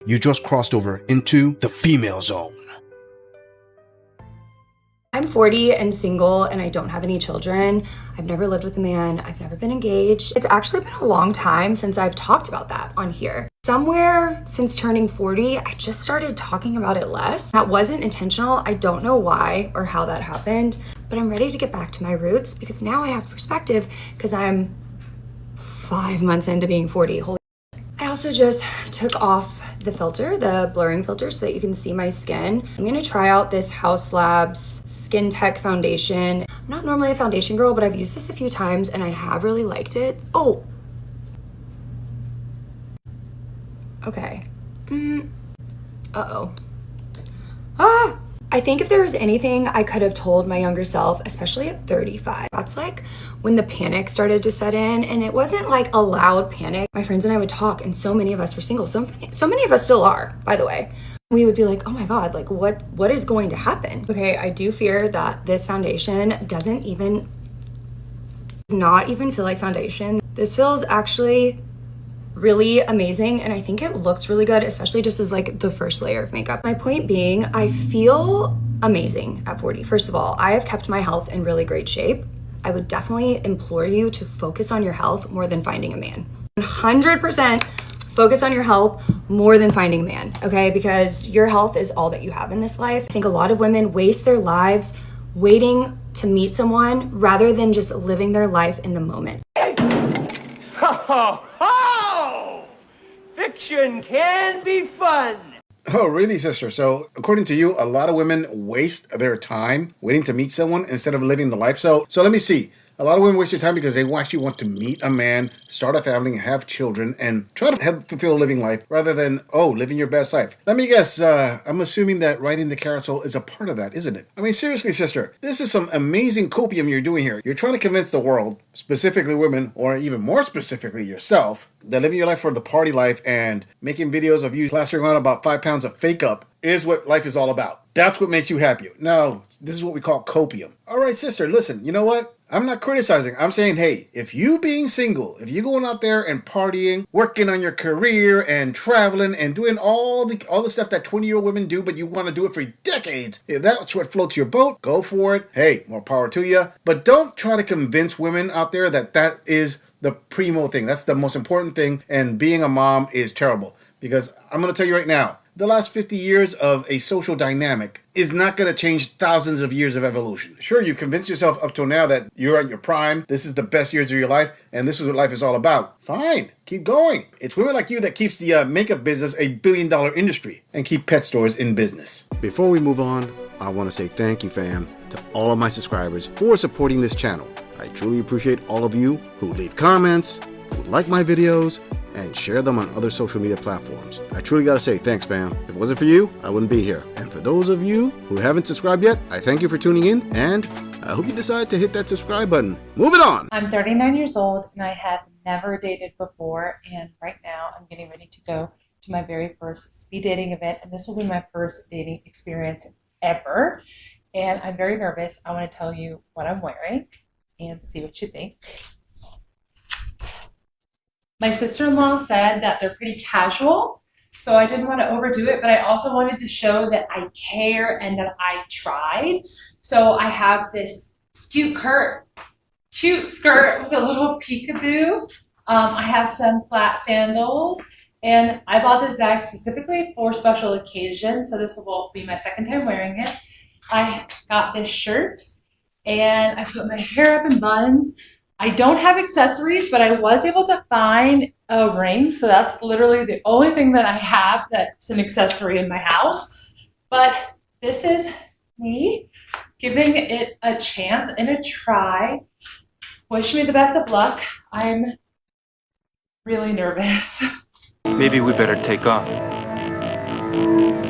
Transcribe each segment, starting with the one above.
You just crossed over into the female zone. I'm 40 and single and I don't have any children. I've never lived with a man. I've never been engaged. It's actually been a long time since I've talked about that on here. Somewhere since turning 40, I just started talking about it less. That wasn't intentional. I don't know why or how that happened, but I'm ready to get back to my roots because now I have perspective because I'm 5 months into being 40. I also just took off the filter, the blurring filter, so that you can see my skin. I'm gonna try out this House Labs Skin Tech foundation. I'm not normally a foundation girl, but I've used this a few times and I have really liked it. Oh. Okay. Uh-oh. Ah! I think if there was anything I could have told my younger self, especially at 35, that's like when the panic started to set in, and it wasn't like a loud panic. My friends and I would talk, and so many of us were single. So many of us still are, by the way. We would be like, oh my God, like what is going to happen? Okay, I do fear that this foundation does not even feel like foundation. This feels actually really amazing, and I think it looks really good, especially just as like the first layer of makeup. My point being, I feel amazing at 40. First of all, I have kept my health in really great shape. I would definitely implore you to focus on your health more than finding a man. 100% focus on your health more than finding a man, okay? Because your health is all that you have in this life. I think a lot of women waste their lives waiting to meet someone rather than just living their life in the moment. Fiction can be fun. Oh, really, sister? So, according to you, a lot of women waste their time waiting to meet someone instead of living the life. So let me see. A lot of women waste their time because they actually want to meet a man, start a family, have children, and try to fulfill a living life rather than, living your best life. Let me guess, I'm assuming that riding the carousel is a part of that, isn't it? I mean, seriously, sister, this is some amazing copium you're doing here. You're trying to convince the world, specifically women, or even more specifically yourself, that living your life for the party life and making videos of you plastering on about 5 pounds of fake up is what life is all about. That's what makes you happy. No, this is what we call copium. All right, sister, listen, you know what? I'm not criticizing. I'm saying, hey, if you being single, if you going out there and partying, working on your career and traveling and doing all the stuff that 20-year-old women do, but you want to do it for decades, if that's what floats your boat, go for it. Hey, more power to you. But don't try to convince women out there that is the primo thing. That's the most important thing. And being a mom is terrible. Because I'm going to tell you right now, the last 50 years of a social dynamic is not going to change thousands of years of evolution. Sure, you've convinced yourself up till now that you're at your prime, this is the best years of your life, and this is what life is all about. Fine, keep going. It's women like you that keeps the makeup business a billion-dollar industry and keep pet stores in business. Before we move on, I want to say thank you, fam, to all of my subscribers for supporting this channel. I truly appreciate all of you who leave comments, who like my videos, and share them on other social media platforms. I truly gotta say thanks, fam. If it wasn't for you, I wouldn't be here. And for those of you who haven't subscribed yet, I thank you for tuning in, and I hope you decide to hit that subscribe button. Moving on! I'm 39 years old, and I have never dated before, and right now I'm getting ready to go to my very first speed dating event, and this will be my first dating experience ever, and I'm very nervous. I want to tell you what I'm wearing and see what you think. My sister-in-law said that they're pretty casual, so I didn't want to overdo it, but I also wanted to show that I care and that I tried. So I have this cute skirt with a little peekaboo. I have some flat sandals, and I bought this bag specifically for special occasions, so this will be my second time wearing it. I got this shirt, and I put my hair up in buns. I don't have accessories, but I was able to find a ring. So that's literally the only thing that I have that's an accessory in my house. But this is me giving it a chance and a try. Wish me the best of luck. I'm really nervous. Maybe we better take off.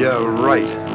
Yeah, right.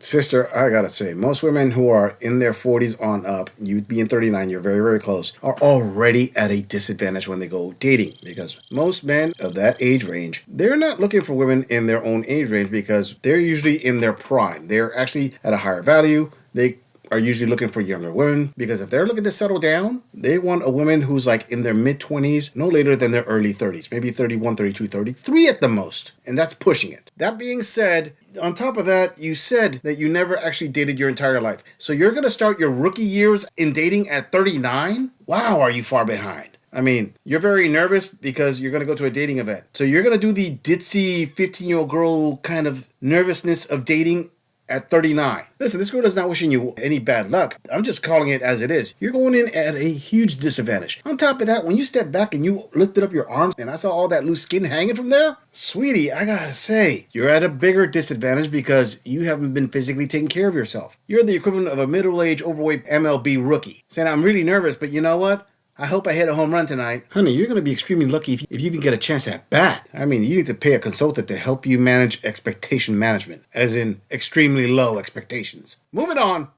Sister, I gotta say, most women who are in their 40s on up, you being 39, you're very, very close, are already at a disadvantage when they go dating. Because most men of that age range, they're not looking for women in their own age range because they're usually in their prime. They're actually at a higher value. They are usually looking for younger women, because if they're looking to settle down, they want a woman who's like in their mid-20s, no later than their early 30s, maybe 31, 32, 33 at the most. And that's pushing it. That being said, on top of that, you said that you never actually dated your entire life. So you're going to start your rookie years in dating at 39? Wow, are you far behind? I mean, you're very nervous because you're going to go to a dating event. So you're going to do the ditzy 15-year-old girl kind of nervousness of dating at 39. Listen, this girl is not wishing you any bad luck. I'm just calling it as it is. You're going in at a huge disadvantage. On top of that, when you step back and you lifted up your arms and I saw all that loose skin hanging from there, sweetie, I gotta say, you're at a bigger disadvantage because you haven't been physically taking care of yourself. You're the equivalent of a middle-aged, overweight MLB rookie. Saying, I'm really nervous, but you know what? I hope I hit a home run tonight. Honey, you're going to be extremely lucky if you even get a chance at bat. I mean, you need to pay a consultant to help you manage expectation management, as in extremely low expectations. Moving on.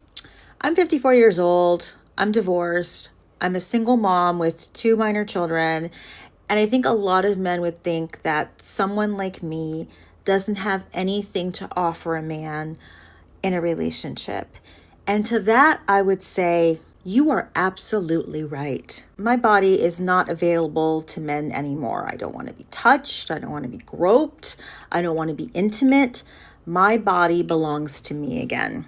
I'm 54 years old. I'm divorced. I'm a single mom with 2 minor children. And I think a lot of men would think that someone like me doesn't have anything to offer a man in a relationship. And to that, I would say, you are absolutely right. My body is not available to men anymore. I don't want to be touched. I don't want to be groped. I don't want to be intimate. My body belongs to me again.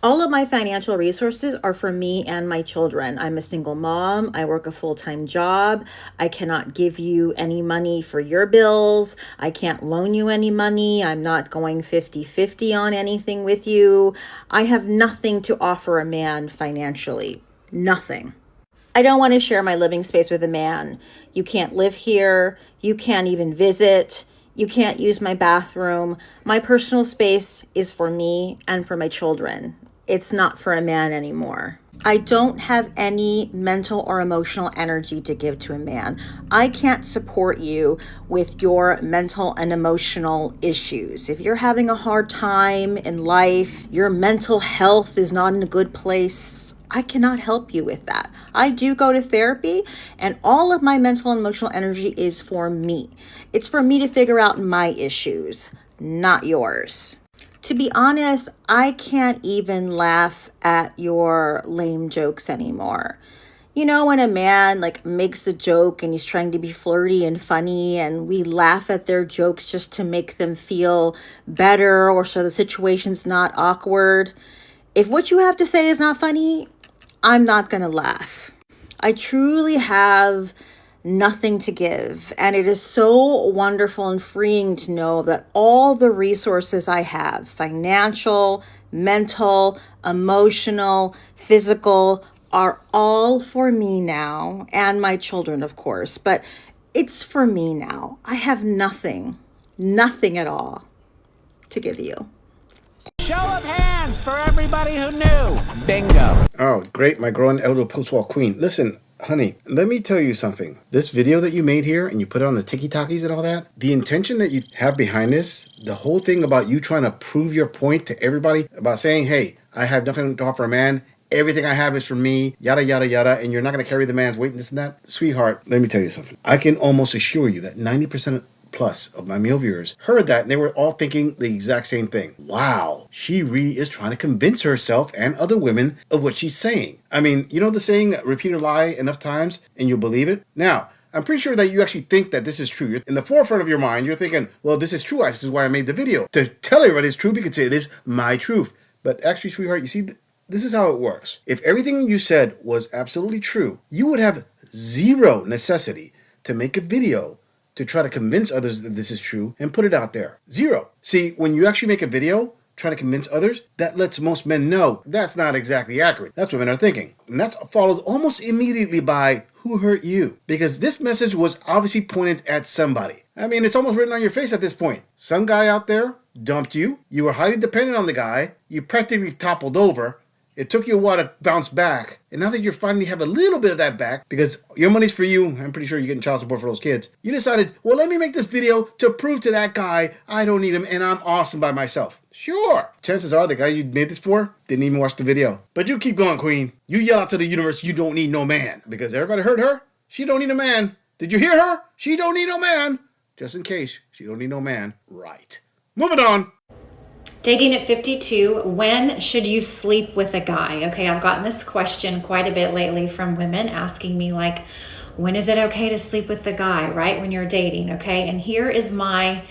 All of my financial resources are for me and my children. I'm a single mom. I work a full-time job. I cannot give you any money for your bills. I can't loan you any money. I'm not going 50-50 on anything with you. I have nothing to offer a man financially. Nothing. I don't want to share my living space with a man. You can't live here. You can't even visit. You can't use my bathroom. My personal space is for me and for my children. It's not for a man anymore. I don't have any mental or emotional energy to give to a man. I can't support you with your mental and emotional issues. If you're having a hard time in life, your mental health is not in a good place, I cannot help you with that. I do go to therapy, and all of my mental and emotional energy is for me. It's for me to figure out my issues, not yours. To be honest, I can't even laugh at your lame jokes anymore. You know, when a man makes a joke and he's trying to be flirty and funny, and we laugh at their jokes just to make them feel better or so the situation's not awkward. If what you have to say is not funny, I'm not going to laugh. I truly have nothing to give. And it is so wonderful and freeing to know that all the resources I have, financial, mental, emotional, physical, are all for me now, and my children, of course. But it's for me now. I have nothing at all to give you. Show of hands for everybody who knew. Bingo. Oh, great, my growing elder post-wall queen. Listen, honey, let me tell you something. This video that you made here and you put it on the TikTokies and all that, the intention that you have behind this, the whole thing about you trying to prove your point to everybody, about saying, hey, I have nothing to offer a man, everything I have is for me, yada, yada, yada, and you're not going to carry the man's weight and this and that. Sweetheart, let me tell you something. I can almost assure you that 90% plus of my male viewers heard that and they were all thinking the exact same thing. Wow, she really is trying to convince herself and other women of what she's saying. I mean, you know the saying, repeat a lie enough times and you'll believe it? Now, I'm pretty sure that you actually think that this is true. You're in the forefront of your mind, you're thinking, well, this is true. This is why I made the video. To tell everybody it's true because it is my truth. But actually, sweetheart, you see, this is how it works. If everything you said was absolutely true, you would have zero necessity to make a video to try to convince others that this is true and put it out there. Zero. See, when you actually make a video trying to convince others, that lets most men know that's not exactly accurate. That's what men are thinking. And that's followed almost immediately by who hurt you? Because this message was obviously pointed at somebody. I mean, it's almost written on your face at this point. Some guy out there dumped you. You were highly dependent on the guy. You practically toppled over. It took you a while to bounce back. And now that you finally have a little bit of that back, because your money's for you, I'm pretty sure you're getting child support for those kids, you decided, well, let me make this video to prove to that guy I don't need him and I'm awesome by myself. Sure. Chances are the guy you made this for didn't even watch the video. But you keep going, queen. You yell out to the universe, you don't need no man. Because everybody heard her. She don't need a man. Did you hear her? She don't need no man. Just in case, she don't need no man. Right. Moving on. Dating at 52, when should you sleep with a guy? Okay, I've gotten this question quite a bit lately from women asking me like, when is it okay to sleep with the guy, right? When you're dating, okay? And here is my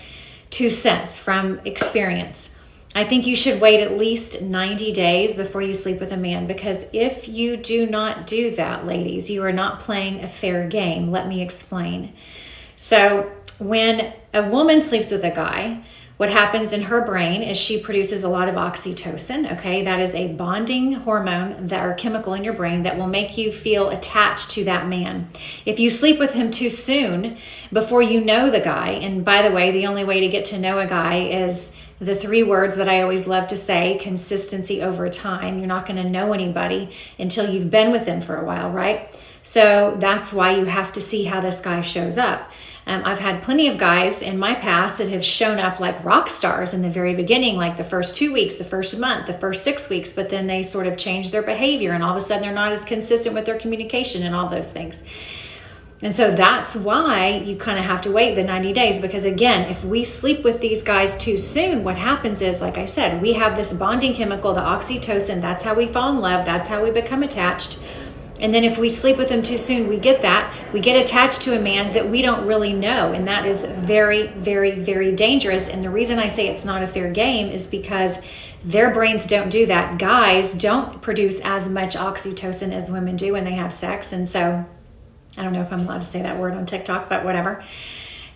2 cents from experience. I think you should wait at least 90 days before you sleep with a man, because if you do not do that, ladies, you are not playing a fair game. Let me explain. So when a woman sleeps with a guy, what happens in her brain is she produces a lot of oxytocin, okay? That is a bonding hormone or chemical in your brain that will make you feel attached to that man. If you sleep with him too soon, before you know the guy, and by the way, the only way to get to know a guy is the 3 words that I always love to say: consistency over time. You're not going to know anybody until you've been with them for a while, right? So that's why you have to see how this guy shows up. I've had plenty of guys in my past that have shown up like rock stars in the very beginning, like the first 2 weeks, the first month, the first 6 weeks, but then they sort of change their behavior and all of a sudden they're not as consistent with their communication and all those things. And so that's why you kind of have to wait the 90 days, because again, if we sleep with these guys too soon, what happens is, like I said, we have this bonding chemical, the oxytocin. That's how we fall in love. That's how we become attached. And then if we sleep with them too soon, we get attached to a man that we don't really know. And that is very, very, very dangerous. And the reason I say it's not a fair game is because their brains don't do that. Guys don't produce as much oxytocin as women do when they have sex. And so I don't know if I'm allowed to say that word on TikTok, but whatever.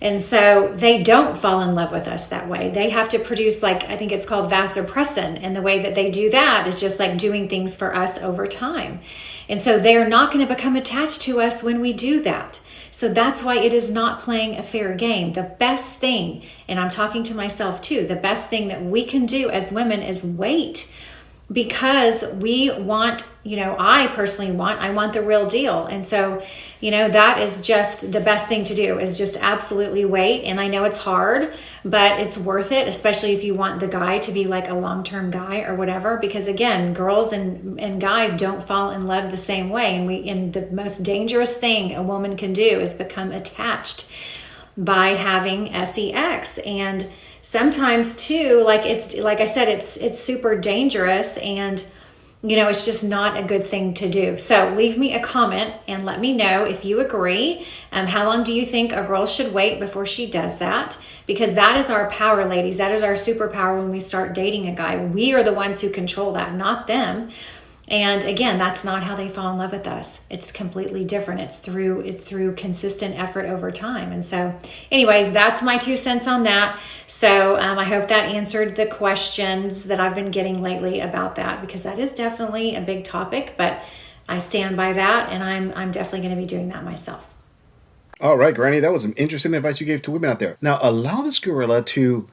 And so they don't fall in love with us that way. They have to produce, like, I think it's called vasopressin. And the way that they do that is just like doing things for us over time. And so they're not going to become attached to us when we do that. So that's why it is not playing a fair game. The best thing, and I'm talking to myself too, the best thing that we can do as women is wait. Because we want, I personally want the real deal. And so, that is just the best thing to do, is just absolutely wait. And I know it's hard, but it's worth it, especially if you want the guy to be like a long-term guy or whatever. Because again, girls and guys don't fall in love the same way. And the most dangerous thing a woman can do is become attached by having sex. And sometimes too, like I said, it's super dangerous, and it's just not a good thing to do. So leave me a comment and let me know if you agree. How long do you think a girl should wait before she does that? Because that is our power, ladies. That is our superpower when we start dating a guy. We are the ones who control that, not them. And again, that's not how they fall in love with us. It's completely different. It's through consistent effort over time. And so anyways, that's my 2 cents on that. So I hope that answered the questions that I've been getting lately about that, because that is definitely a big topic, but I stand by that, and I'm definitely going to be doing that myself. All right, Granny, that was some interesting advice you gave to women out there. Now, allow this gorilla to,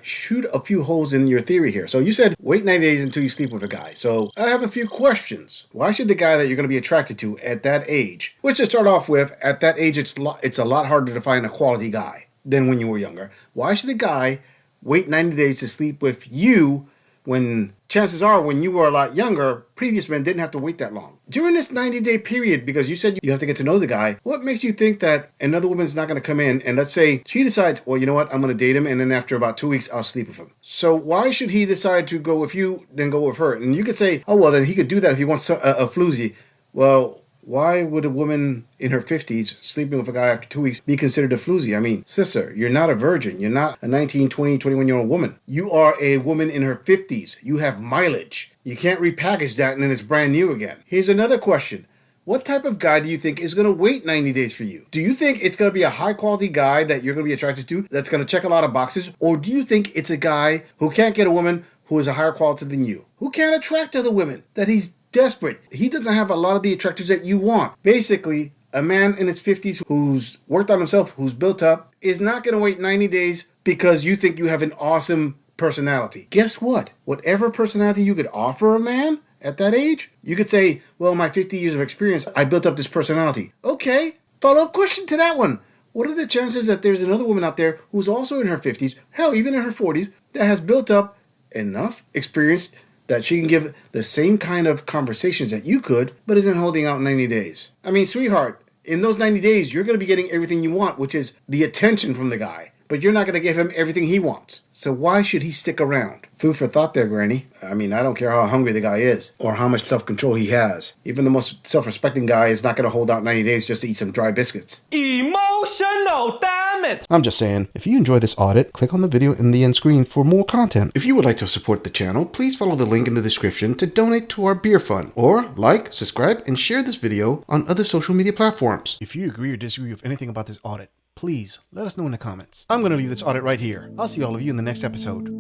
shoot a few holes in your theory here. So you said wait 90 days until you sleep with a guy. So I have a few questions. Why should the guy that you're going to be attracted to at that age, which to start off with, at that age, it's a lot harder to find a quality guy than when you were younger. Why should the guy wait 90 days to sleep with you when chances are when you were a lot younger, previous men didn't have to wait that long? During this 90-day period, because you said you have to get to know the guy, what makes you think that another woman's not going to come in and let's say she decides, well, you know what, I'm going to date him, and then after about 2 weeks, I'll sleep with him. So why should he decide to go with you, then go with her? And you could say, oh, well, then he could do that if he wants a floozy. Well, why would a woman in her 50s sleeping with a guy after 2 weeks be considered a floozy? I mean, sister, you're not a virgin. You're not a 19, 20, 21-year-old woman. You are a woman in her 50s. You have mileage. You can't repackage that and then it's brand new again. Here's another question. What type of guy do you think is going to wait 90 days for you? Do you think it's going to be a high-quality guy that you're going to be attracted to that's going to check a lot of boxes? Or do you think it's a guy who can't get a woman who is a higher quality than you? Who can't attract other women? That he's desperate. He doesn't have a lot of the attractors that you want. Basically, a man in his 50s who's worked on himself, who's built up, is not going to wait 90 days because you think you have an awesome personality. Guess what? Whatever personality you could offer a man at that age, you could say, well, my 50 years of experience, I built up this personality. Okay, follow-up question to that one. What are the chances that there's another woman out there who's also in her 50s, hell, even in her 40s, that has built up enough experience that she can give the same kind of conversations that you could, but isn't holding out 90 days? I mean, sweetheart, in those 90 days, you're going to be getting everything you want, which is the attention from the guy. but you're not going to give him everything he wants. So why should he stick around? Food for thought there, Granny. I mean, I don't care how hungry the guy is or how much self-control he has. Even the most self-respecting guy is not going to hold out 90 days just to eat some dry biscuits. Emotional damage! I'm just saying, if you enjoy this audit, click on the video in the end screen for more content. If you would like to support the channel, please follow the link in the description to donate to our beer fund, or like, subscribe, and share this video on other social media platforms. If you agree or disagree with anything about this audit, please let us know in the comments. I'm going to leave this audit right here. I'll see all of you in the next episode.